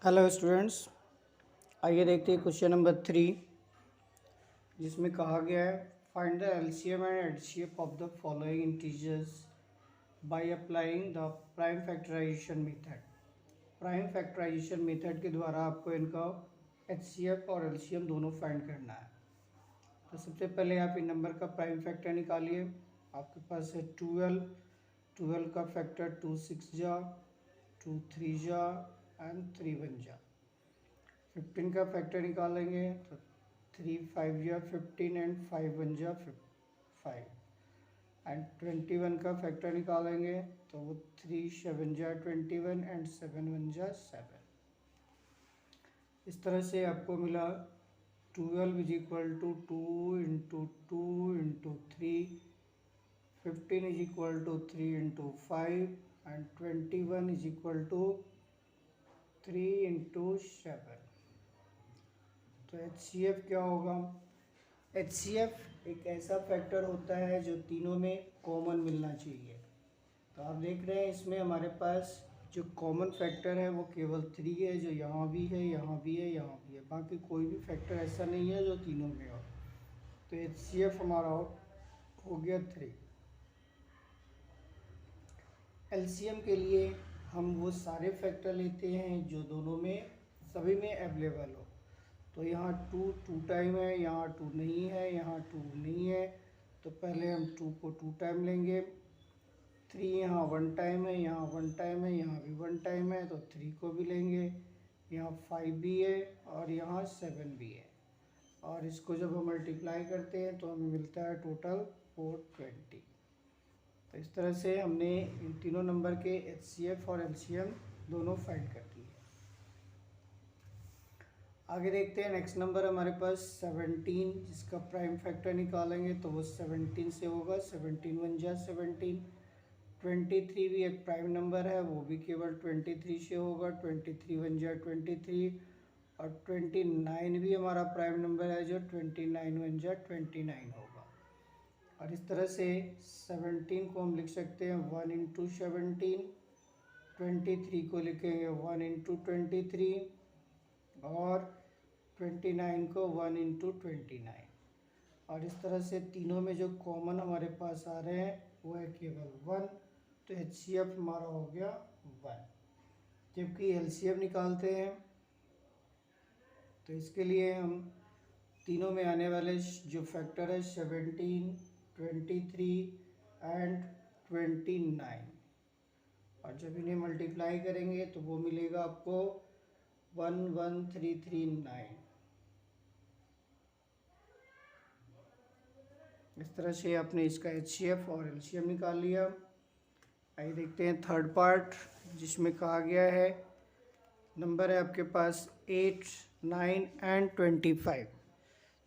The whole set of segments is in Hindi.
हेलो स्टूडेंट्स, आइए देखते हैं क्वेश्चन नंबर 3, जिसमें कहा गया है find the LCM and HCF of the following integers by applying the prime factorisation method. Prime factorisation method के द्वारा आपको इनका एचसीएफ और एलसीएम दोनों फाइंड करना है। तो सबसे पहले आप इन नंबर का प्राइम फैक्टर निकालिए। आपके पास है 12 का फैक्टर 2 6 जा, 2 3 जा एंड 3 1 जा। 15 का फैक्टर निकालेंगे तो 3 5 जा 15 एंड 5 1 जा 5 एंड 21 का फैक्टर निकालेंगे तो वो 3 7 जा 21 एंड 7 1 जा 7। इस तरह से आपको मिला 12 is equal to 2 × 3, 15 is equal to 3 × 5 and 21 is equal to 3 × 7। तो HCF क्या होगा? HCF एक ऐसा फैक्टर होता है जो तीनों में कॉमन मिलना चाहिए। तो आप देख रहे हैं इसमें हमारे पास जो कॉमन फैक्टर है वो केवल 3 है, जो यहाँ भी है, यहाँ भी है, यहाँ भी है। बाकी कोई भी फैक्टर ऐसा नहीं है जो तीनों में हो। तो HCF हमारा हो गया 3। LCM के लिए हम वो सारे फैक्टर लेते हैं जो दोनों में सभी में अवेलेबल हो। तो यहाँ टू टाइम है, यहाँ 2 नहीं है, यहाँ 2 नहीं है, तो पहले हम 2 को 2 टाइम लेंगे। 3 यहाँ 1 टाइम है, यहाँ 1 टाइम है, यहाँ भी 1 टाइम है, तो 3 को भी लेंगे। यहाँ 5 भी है और यहाँ 7 भी है, और इसको जब हम मल्टीप्लाई करते हैं तो हमें मिलता है टोटल 420। तो इस तरह से हमने इन तीनों नंबर के HCF और LCM दोनों फाइंड कर दिए। आगे देखते हैं, नेक्स्ट नंबर हमारे पास 17, जिसका प्राइम फैक्टर निकालेंगे तो वो 17 से होगा। 17 1 जा 17। 23 भी एक प्राइम नंबर है, वो भी केवल 23 से होगा। 23 1 जा 23, और 29 भी हमारा प्राइम नंबर है, जो 29 1 जा 29 होगा। और इस तरह से 17 को हम लिख सकते हैं 1 × 17, 23 को लिखेंगे 1 × 23, और 29 को 1 × 29। और इस तरह से तीनों में जो कॉमन हमारे पास आ रहे हैं वो है केवल 1। तो HCF हमारा हो गया 1। जबकि LCM निकालते हैं तो इसके लिए हम तीनों में आने वाले जो फैक्टर है 17, 23 एंड 29, और जब इन्हें मल्टीप्लाई करेंगे तो वो मिलेगा आपको 11339। इस तरह से आपने इसका HCF और LCM निकाल लिया। आइए देखते हैं थर्ड पार्ट, जिसमें कहा गया है नंबर है आपके पास 8, 9 एंड 25।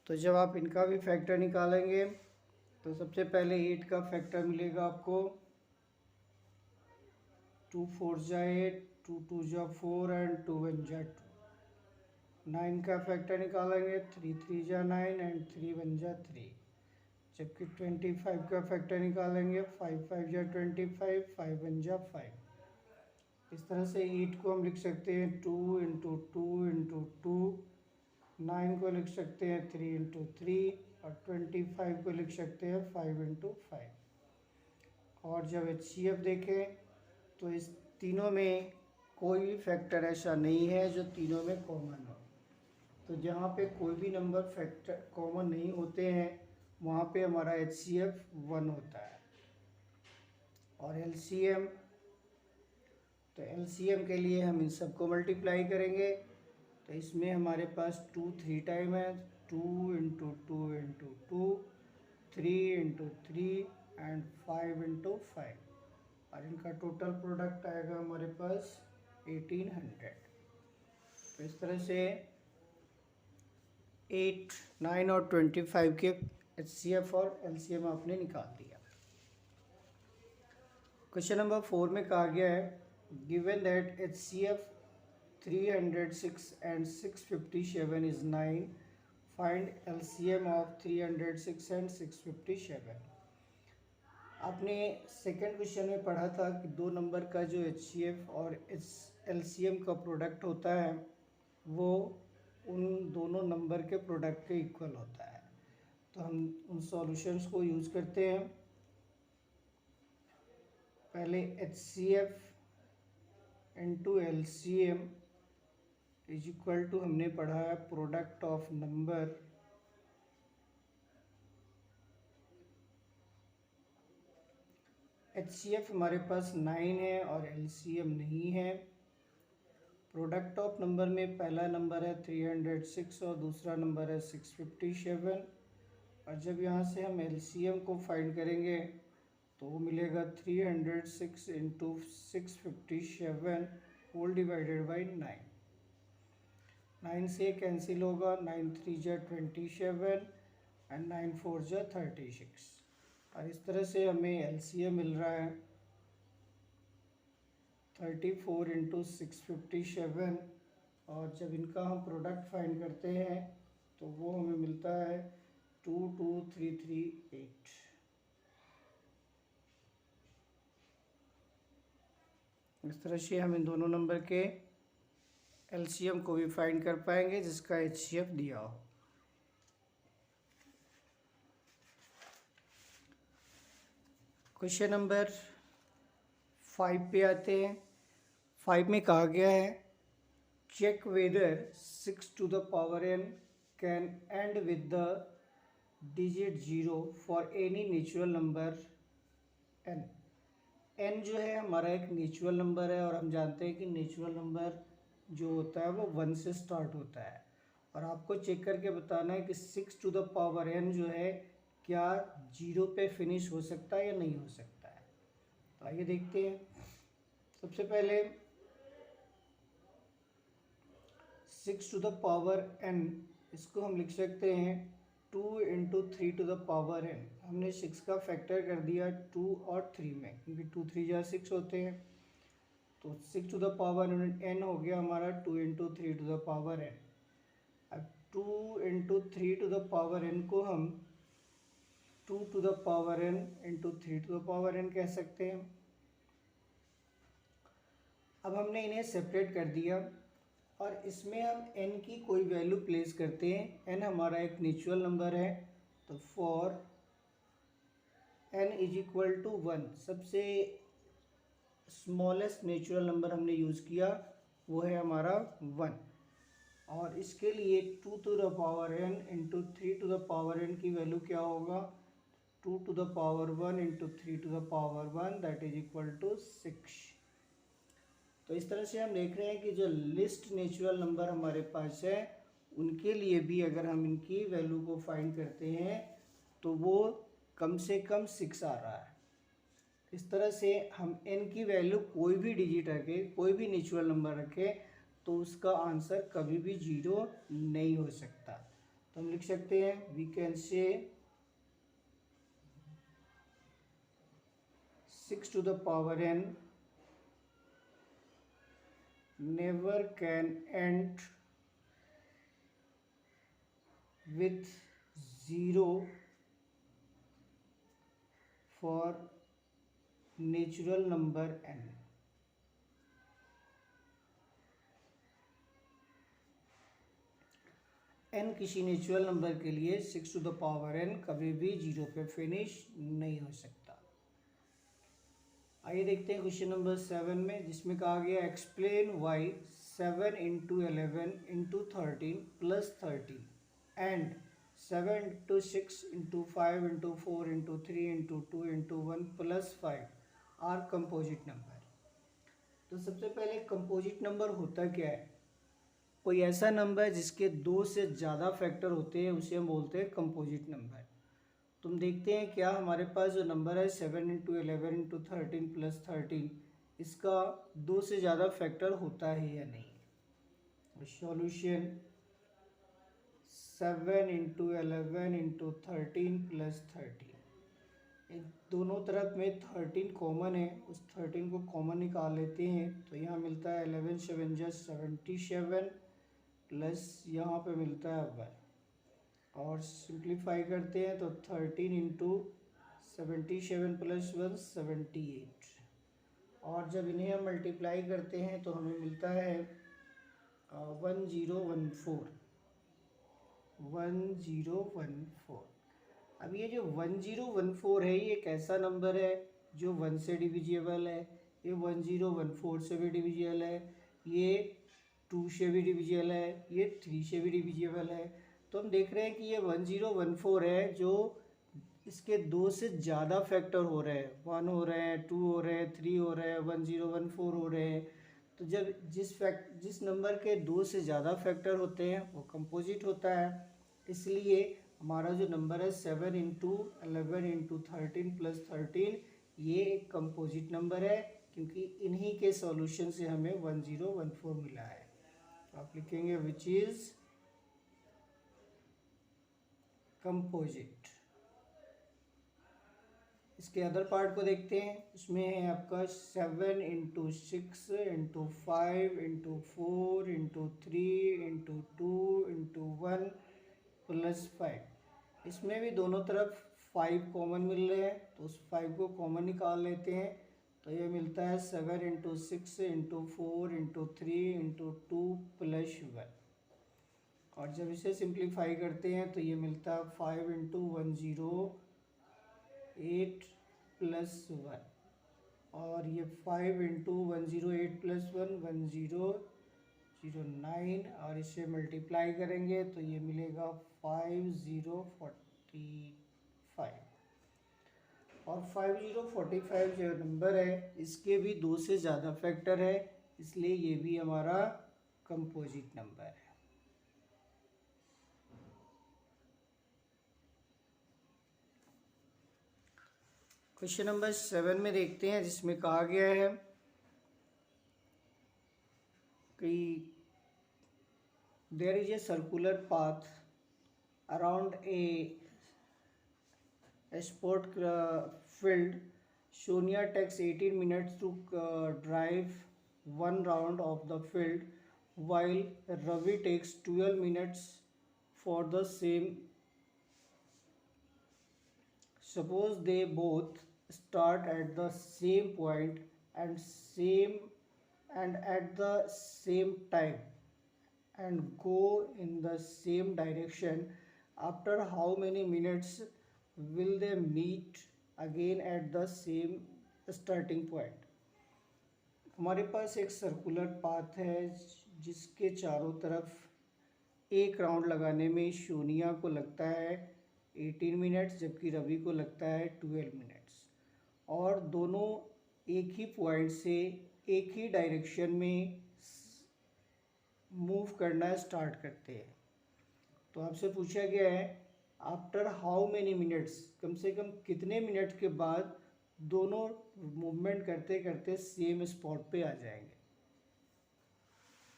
तो जब आप इनका भी फैक्टर निकालेंगे तो सबसे पहले 8 का फैक्टर मिलेगा आपको 2 4 जा 8, 2 2 जा 4 एंड 2 1 जा 2। 9 का फैक्टर निकालेंगे 3 3 जा 9 एंड 3 1 जा 3। जबकि 25 का फैक्टर निकालेंगे 5 5 जा 25, 5 1 जा 5। इस तरह से 8 को हम लिख सकते हैं 2 × 2 × 2, 9 को लिख सकते हैं 3 × 3, और 25 को लिख सकते हैं 5 × 5। और जब HCF देखें तो इस तीनों में कोई भी फैक्टर ऐसा नहीं है जो तीनों में कॉमन हो। तो जहाँ पे कोई भी नंबर फैक्टर कॉमन नहीं होते हैं वहाँ पे हमारा HCF 1 होता है। और LCM, तो LCM के लिए हम इन सबको मल्टीप्लाई करेंगे तो इसमें हमारे पास 2 3 टाइम है, 2 × 2 × 2, 3 × 3 एंड 5 × 5, और इनका टोटल प्रोडक्ट आएगा हमारे पास 1800। तो इस तरह से 8, 9 और 25 के HCF और LCM आपने निकाल दिया। क्वेश्चन नंबर 4 में कहा गया है given that HCF 306 and 657 is 9, find LCM of 306 and 657। आपने सेकंड क्वेश्चन में पढ़ा था कि दो नंबर का जो HCF और LCM का प्रोडक्ट होता है वो उन दोनों नंबर के प्रोडक्ट के इक्वल होता है। तो हम उन सॉल्यूशंस को यूज़ करते हैं। पहले HCF into LCM is equal to हमने पढ़ा है प्रोडक्ट ऑफ नंबर HCF हमारे पास 9 है और LCM नहीं है। प्रोडक्ट ऑफ नंबर में पहला नंबर है 306 और दूसरा नंबर है 657। और जब यहाँ से हम LCM को फाइंड करेंगे तो वो मिलेगा 306 इंटू 657 होल डिवाइडेड बाई 9। 9 से कैंसिल होगा, 9 3 जा 27 एंड 9 4 जा 36। और इस तरह से हमें LCM मिल रहा है 34 इंटू 657। और जब इनका हम प्रोडक्ट फाइंड करते हैं तो वो हमें मिलता है 22338। इस तरह से हम इन दोनों नंबर के LCM को भी फाइंड कर पाएंगे जिसका HCF दिया हो। क्वेश्चन नंबर 5 पे आते हैं। 5 में कहा गया है check whether 6 to the power n can end with the digit 0 for any natural number n। n जो है हमारा एक नेचुरल नंबर है और हम जानते हैं कि नेचुरल नंबर जो होता है वो 1 से स्टार्ट होता है। और आपको चेक करके बताना है कि 6 to the power n जो है क्या 0 पे फिनिश हो सकता है या नहीं हो सकता है। तो आइए देखते हैं। सबसे पहले 6 to the power n इसको हम लिख सकते हैं 2 into 3 to the power n। हमने 6 का फैक्टर कर दिया 2 और 3 में, क्योंकि 2 3 जा 6 होते हैं। तो 6 to the power n हो गया हमारा 2 into 3 to the power n। अब 2 into 3 to the power n को हम 2 to the power n into 3 to the power n कह सकते हैं। अब हमने इन्हें सेपरेट कर दिया और इसमें हम n की कोई वैल्यू प्लेस करते हैं। n हमारा एक नेचुरल नंबर है, तो for n is equal to 1 सबसे स्मॉलेस्ट नेचुरल नंबर हमने यूज़ किया वो है हमारा 1। और इसके लिए 2 to the power n into 3 to the power n की वैल्यू क्या होगा 2 to the power 1 into 3 to the power 1 that is equal to 6। तो इस तरह से हम देख रहे हैं कि जो लिस्ट नेचुरल नंबर हमारे पास है उनके लिए भी अगर हम इनकी वैल्यू को फाइंड करते हैं तो वो कम से कम 6 आ रहा है। इस तरह से हम n की वैल्यू कोई भी डिजिट रखें, कोई भी नेचुरल नंबर रखें तो उसका आंसर कभी भी 0 नहीं हो सकता। तो हम लिख सकते हैं we can say 6 to the power n never can end with 0 for natural number n। n किसी नेचुरल नंबर के लिए 6 to the power n कभी भी 0 पे फिनिश नहीं हो सकता। आइए देखते हैं क्वेश्चन नंबर 7 में, जिसमें कहा गया explain why 7 into 11 into 13 plus 13 and 7 into 6 into 5 into 4 into 3 into 2 into 1 plus 5 are composite number. तो सबसे पहले कंपोजिट नंबर होता क्या है? कोई ऐसा नंबर जिसके 2 से ज़्यादा फैक्टर होते हैं उसे हम बोलते हैं कंपोजिट नंबर। तुम देखते हैं क्या हमारे पास जो नंबर है 7 इंटू 11 इंटू 13 प्लस 13 इसका 2 से ज़्यादा फैक्टर होता है या नहीं। सॉल्यूशन 7 इंटू 11 इंटू 13 प्लस 13, इन दोनों तरफ में 13 कॉमन है, उस 13 को कॉमन निकाल लेते हैं तो यहाँ मिलता है 11 7 जा 77 प्लस यहाँ पे मिलता है 1 और सिंप्लीफाई करते हैं तो 13 इंटू 77 + 1 78। और जब इन्हें हम मल्टीप्लाई करते हैं तो हमें मिलता है 1014। 1014। अब ये जो 1014 है ये एक ऐसा नंबर है जो 1 से डिविजिबल है, ये 1014 से भी डिविजिबल है, ये 2 से भी डिविजिबल है, ये 3 से भी डिविजिबल है। तो हम देख रहे हैं कि ये 1014 है जो इसके 2 से ज़्यादा फैक्टर हो रहे हैं, 1 हो रहे हैं, 2 हो रहे हैं, 3 हो रहे हैं, 1014 हो रहे हैं। तो जब जिस नंबर के 2 से ज़्यादा फैक्टर होते हैं वो कंपोजिट होता है। इसलिए हमारा जो नंबर है 7 × 11 × 13 + 13 ये एक कंपोजिट नंबर है, क्योंकि इन्हीं के सॉल्यूशन से हमें 1014 मिला है। तो आप लिखेंगे विच इज़ कंपोजिट। इसके अदर पार्ट को देखते हैं। इसमें है आपका 7 × 6 × 5 × 4 × 3 × 2 × 1 + 5। इसमें भी दोनों तरफ 5 कॉमन मिल रहे हैं, तो उस 5 को कॉमन निकाल लेते हैं। तो ये मिलता है 7 × 6 × 4 × 3 × 2 + 1। और जब इसे सिंप्लीफाई करते हैं तो ये मिलता है 5 × 108 + 1। और ये 5 × 108 + 1 1009। और इसे मल्टीप्लाई करेंगे तो ये मिलेगा 5045। और 5045 जो नंबर है इसके भी 2 से ज़्यादा फैक्टर है, इसलिए ये भी हमारा कंपोजिट नंबर है। क्वेश्चन नंबर 7 में देखते हैं, जिसमें कहा गया है कि there is a circular path around a sport field. Sonia takes 18 minutes to drive one round of the field, while Ravi takes 12 minutes for the same. Suppose they both start at the same point and at the same time and go in the same direction. After how many minutes will they meet again at the same starting point? हमारे पास एक सर्कुलर पाथ है जिसके चारों तरफ एक राउंड लगाने में सोनिया को लगता है 18 मिनट्स, जबकि रवि को लगता है 12 मिनट्स। और दोनों एक ही पॉइंट से एक ही डायरेक्शन में मूव करना स्टार्ट करते हैं। तो आपसे पूछा गया है आफ्टर हाउ मेनी मिनट्स, कम से कम कितने मिनट के बाद दोनों मूवमेंट करते करते सेम स्पॉट पे आ जाएंगे।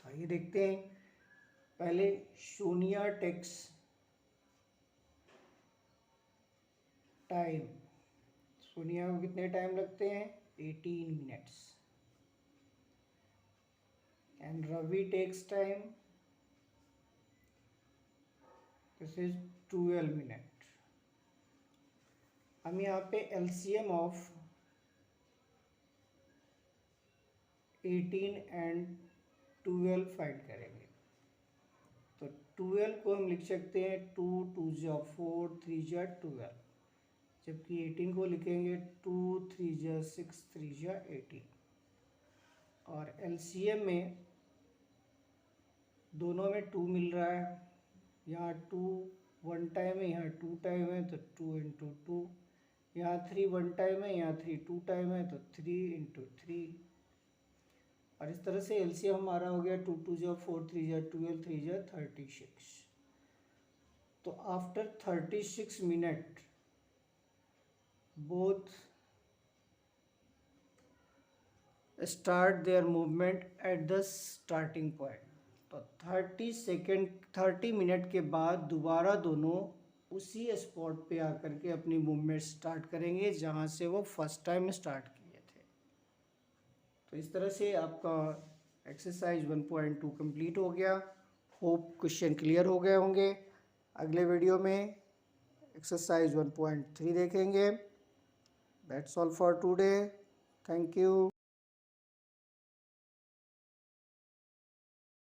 तो आइए देखते हैं। पहले सोनिया टेक्स टाइम, सोनिया को कितने टाइम लगते हैं 18 minutes. And Ravi takes time, this is 12 minute. हम यहाँ पे एलसीएम ऑफ 18 एंड 12 फाइंड करेंगे। तो 12 को हम लिख सकते हैं 2 2 जा 4 3 जा 12, जबकि 18 को लिखेंगे 2 3 जा 6 3 जा 18। और एलसीएम में दोनों में 2 मिल रहा है, यहाँ 2 1 टाइम है, यहाँ 2 टाइम है, तो 2 × 2। यहाँ 3 1 टाइम है, यहाँ 3 2 टाइम है, तो 3 × 3। और इस तरह से एलसीएम हमारा हो गया 2 2 जा 4 3 जा 12 3 जा 36। तो after 36 minute both start their movement at the starting point. तो 30 मिनट के बाद दोबारा दोनों उसी स्पॉट पे आकर के अपनी मूवमेंट स्टार्ट करेंगे जहाँ से वो फर्स्ट टाइम स्टार्ट किए थे। तो इस तरह से आपका एक्सरसाइज 1.2 कंप्लीट हो गया। होप क्वेश्चन क्लियर हो गए होंगे। अगले वीडियो में एक्सरसाइज 1.3 देखेंगे। That's all for today. Thank you.